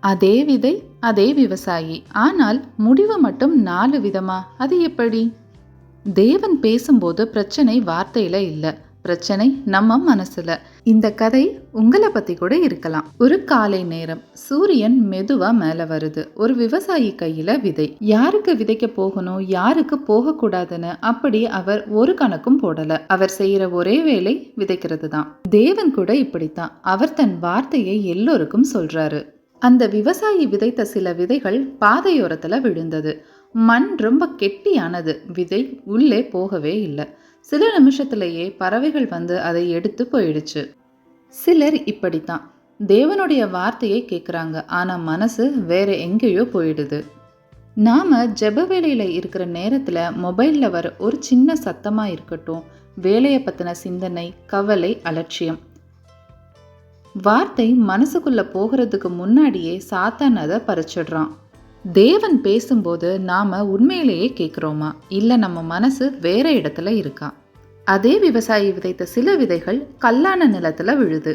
அதே விதை, அதே விவசாயி. ஆனால் முடிவு மட்டும் 4 விதமா? அது எப்படி? தேவன் பேசும்போது பிரச்சனை வார்த்தையில இல்ல, பிரச்சனை நம்ம மனசுல. இந்த கதை உங்களை பத்தி கூட இருக்கலாம். ஒரு காலை நேரம், சூரியன் மெதுவா மேல வருது. ஒரு விவசாயி கையில விதை. யாருக்கு விதைக்க போகணும், யாருக்கு போக கூடாதுன்னு அப்படி அவர் ஒரு கணக்கும் போடல. அவர் செய்யற ஒரே வேலை விதைக்கிறது தான். தேவன் கூட இப்படித்தான். அவர் தன் வார்த்தையை எல்லோருக்கும் சொல்றாரு. அந்த விவசாயி விதைத்த சில விதைகள் பாதையோரத்துல விழுந்தது. மண் ரொம்ப கெட்டியானது. விதை உள்ளே போகவே இல்லை. சில நிமிஷத்திலேயே பறவைகள் வந்து அதை எடுத்து போயிடுச்சு. சிலர் இப்படித்தான். தேவனுடைய வார்த்தையை கேட்குறாங்க, ஆனா மனசு வேற எங்கேயோ போயிடுது. நாம ஜெப வேலையில இருக்கிற நேரத்துல மொபைல்ல வர ஒரு சின்ன சத்தமா இருக்கட்டும், வேலையை பத்தின சிந்தனை, கவலை, அலட்சியம், வார்த்தை மனசுக்குள்ள போகிறதுக்கு முன்னாடியே சாத்தான் அதை பறிச்சிடுறான். தேவன் பேசும்போது நாம உண்மையிலேயே கேட்குறோமா, இல்லை நம்ம மனசு வேற இடத்துல இருக்கா? அதே விவசாயி விதைத்த சில விதைகள் கல்லான நிலத்துல விழுது.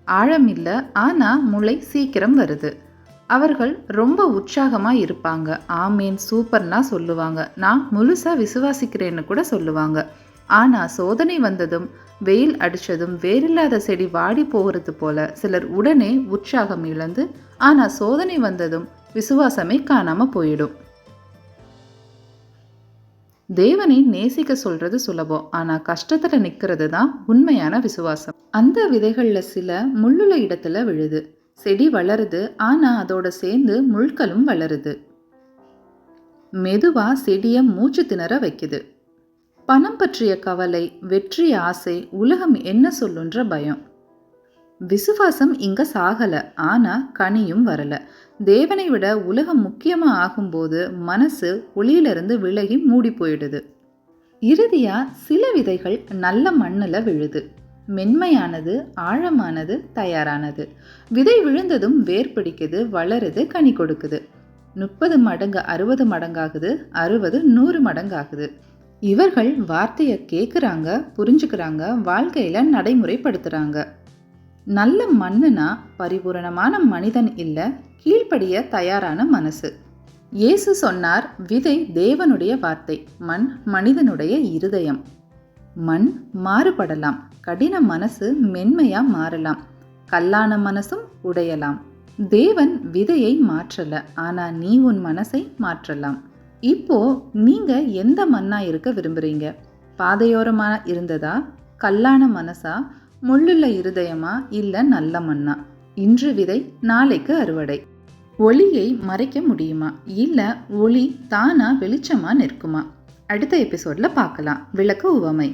ஆழம் இல்லை, ஆனா முளை சீக்கிரம் வருது. அவர்கள் ரொம்ப உற்சாகமா இருப்பாங்க. ஆமேன், சூப்பர்னா சொல்லுவாங்க. நான் முழுசா விசுவாசிக்கிறேன்னு கூட சொல்லுவாங்க. ஆனா சோதனை வந்ததும், வெயில் அடிச்சதும் வேறில்லாத செடி வாடி போகிறது போல சிலர் உடனே உற்சாகம் இழந்து, ஆனா சோதனை வந்ததும் விசுவாசமே காணாம போயிடும். தேவனை நேசிக்க சொல்றது சுலபம், ஆனா கஷ்டத்துல நிக்கிறது தான் உண்மையான விசுவாசம். அந்த விதைகள்ல சில முள்ளுள்ள இடத்துல விழுது. செடி வளருது, ஆனா அதோட சேர்ந்து முள்களும் வளருது. மெதுவா செடிய மூச்சு திணற வைக்குது. பணம் பற்றிய கவலை, வெற்றி ஆசை, உலகம் என்ன சொல்லுன்ற பயம். விசுவாசம் இங்க சாகல, ஆனா கனியும் வரல. தேவனை விட உலகம் முக்கியமா ஆகும்போது மனசு ஒளியிலிருந்து விலகி மூடி போயிடுது. இறுதியா சில விதைகள் நல்ல மண்ணுல விழுது. மென்மையானது, ஆழமானது, தயாரானது. விதை விழுந்ததும் வேர் பிடிக்குது, வளருது, கனி கொடுக்குது. 30 மடங்கு 60 மடங்காகுது, 60 100 மடங்காகுது. இவர்கள் வார்த்தையை கேட்குறாங்க, புரிஞ்சுக்கிறாங்க, வாழ்க்கையில நடைமுறைப்படுத்துறாங்க. நல்ல மண்ணுனா பரிபூரணமான மனிதன் இல்ல, கீழ்ப்படிய தயாரான மனசு. இயேசு சொன்னார், விதை தேவனுடைய வார்த்தை, மண் மனிதனுடைய இருதயம். மண் மாறுபடலாம், கடின மனசு மென்மையா மாறலாம், கல்லான மனசும் உடையலாம். தேவன் விதையை மாற்றல, ஆனா நீ உன் மனசை மாற்றலாம். இப்போ நீங்க எந்த மண்ணா இருக்க விரும்புறீங்க? பாதையோரமா இருந்ததா, கல்லான மனசா, முள்ளுள்ள இருதயமா, இல்ல நல்ல மண்ணா? இன்று விதை, நாளைக்கு அறுவடை. ஒளியை மறைக்க முடியுமா, இல்ல ஒளி தானா வெளிச்சமா நிற்குமா? அடுத்த எபிசோட்ல பார்க்கலாம். விளக்க உவமை.